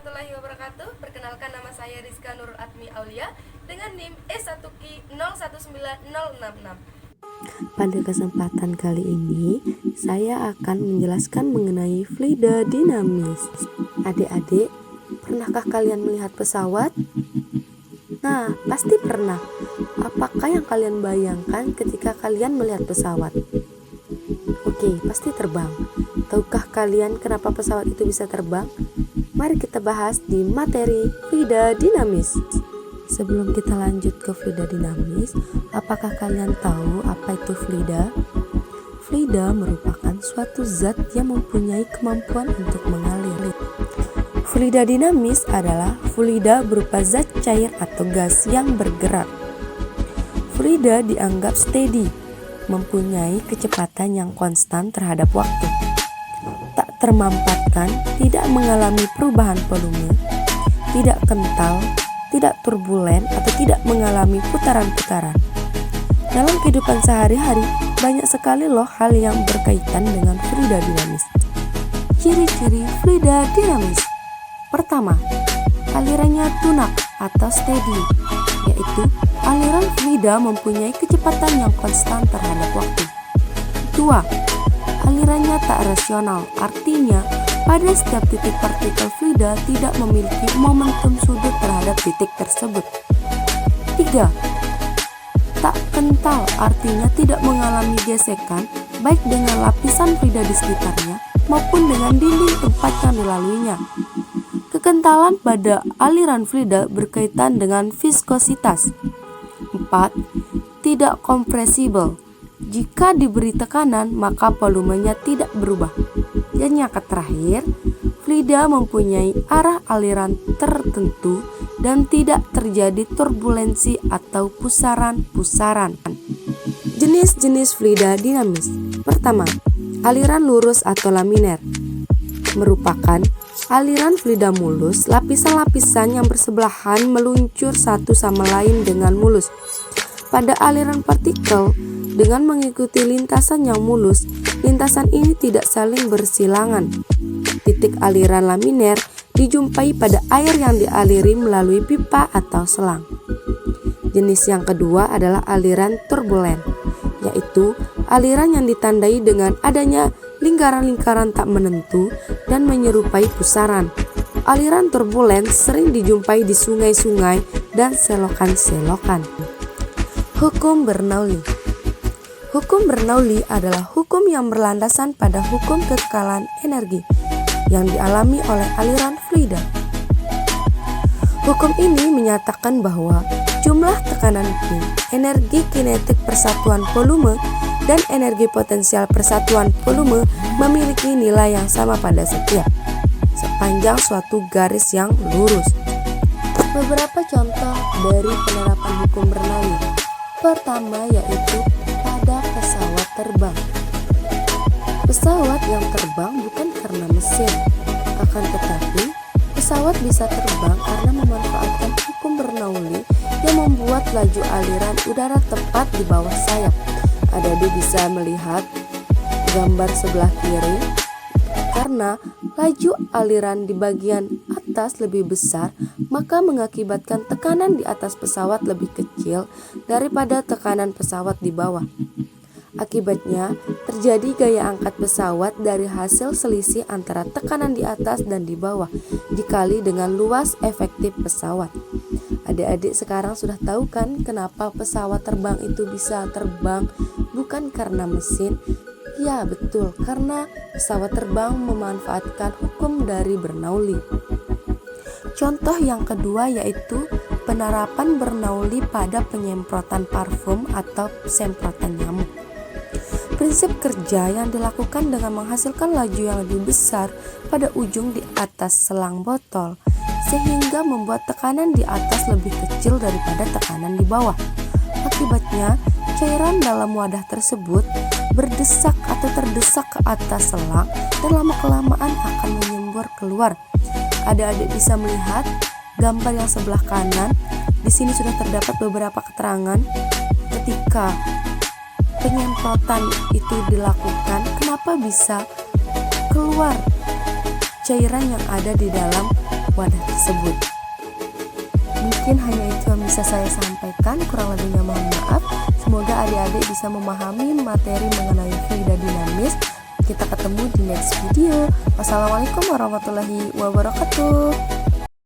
warahmatullahi wabarakatuh. Perkenalkan, nama saya Rizka Nurul Atmi Aulia dengan NIM E1Q019066. Pada kesempatan kali ini, saya akan menjelaskan mengenai fluida dinamis. Adik-adik, pernahkah kalian melihat pesawat? Nah, pasti pernah. Apakah yang kalian bayangkan ketika kalian melihat pesawat? Oke, pasti terbang. Tahukah kalian kenapa pesawat itu bisa terbang? Mari kita bahas di materi fluida dinamis. Sebelum kita lanjut ke fluida dinamis, apakah kalian tahu apa itu fluida? Fluida merupakan suatu zat yang mempunyai kemampuan untuk mengalir. Fluida dinamis adalah fluida berupa zat cair atau gas yang bergerak. Fluida dianggap steady, mempunyai kecepatan yang konstan terhadap waktu. Tak termampatkan, tidak mengalami perubahan volume, tidak kental, tidak turbulen, atau tidak mengalami putaran-putaran. Dalam kehidupan sehari-hari, banyak sekali loh hal yang berkaitan dengan fluida dinamis. Ciri-ciri fluida dinamis. Pertama, alirannya tunak atau steady, yaitu aliran fluida mempunyai kecepatan yang konstan terhadap waktu. Dua, alirannya tak rasional, artinya pada setiap titik partikel fluida tidak memiliki momentum sudut terhadap titik tersebut. 3. Tak kental, artinya tidak mengalami gesekan baik dengan lapisan fluida di sekitarnya maupun dengan dinding tempat yang dilaluinya. Kekentalan pada aliran fluida berkaitan dengan viskositas. 4. Tidak kompresibel. Jika diberi tekanan, maka volumenya tidak berubah. Dan yang terakhir, fluida mempunyai arah aliran tertentu dan tidak terjadi turbulensi atau pusaran-pusaran. Jenis-jenis fluida dinamis. Pertama, aliran lurus atau laminer merupakan aliran fluida mulus, lapisan-lapisan yang bersebelahan meluncur satu sama lain dengan mulus. Pada aliran partikel, dengan mengikuti lintasan yang mulus, lintasan ini tidak saling bersilangan. Titik aliran laminer dijumpai pada air yang dialiri melalui pipa atau selang. Jenis yang kedua adalah aliran turbulen, yaitu aliran yang ditandai dengan adanya lingkaran-lingkaran tak menentu dan menyerupai pusaran. Aliran turbulen sering dijumpai di sungai-sungai dan selokan-selokan. Hukum Bernoulli. Hukum Bernoulli adalah hukum yang berlandasan pada hukum kekekalan energi yang dialami oleh aliran fluida. Hukum ini menyatakan bahwa jumlah tekanan Q, energi kinetik persatuan volume, dan energi potensial persatuan volume memiliki nilai yang sama pada setiap sepanjang suatu garis yang lurus. Beberapa contoh dari penerapan hukum Bernoulli. Pertama yaitu pada pesawat terbang. Pesawat yang terbang bukan karena mesin, akan tetapi pesawat bisa terbang karena memanfaatkan hukum Bernoulli yang membuat laju aliran udara tepat di bawah sayap. Adik-adik bisa melihat gambar sebelah kiri, karena laju aliran di bagian atas lebih besar, maka mengakibatkan tekanan di atas pesawat lebih kecil daripada tekanan pesawat di bawah. Akibatnya, terjadi gaya angkat pesawat dari hasil selisih antara tekanan di atas dan di bawah dikali dengan luas efektif pesawat. Adik-adik sekarang sudah tahu kan kenapa pesawat terbang itu bisa terbang bukan karena mesin? Ya betul, karena pesawat terbang memanfaatkan hukum dari Bernoulli. Contoh yang kedua yaitu penerapan Bernoulli pada penyemprotan parfum atau semprotan nyamuk. Prinsip kerja yang dilakukan dengan menghasilkan laju yang lebih besar pada ujung di atas selang botol, sehingga membuat tekanan di atas lebih kecil daripada tekanan di bawah. Akibatnya, cairan dalam wadah tersebut berdesak atau terdesak ke atas selang dan lama-kelamaan akan menyembur keluar. Adik-adik bisa melihat gambar yang sebelah kanan. Di sini sudah terdapat beberapa keterangan ketika penyemprotan itu dilakukan, kenapa bisa keluar cairan yang ada di dalam wadah tersebut. Mungkin hanya itu yang bisa saya sampaikan, kurang lebihnya mohon maaf. Semoga adik-adik bisa memahami materi mengenai fluida dinamis. Kita ketemu di next video. Wassalamualaikum warahmatullahi wabarakatuh.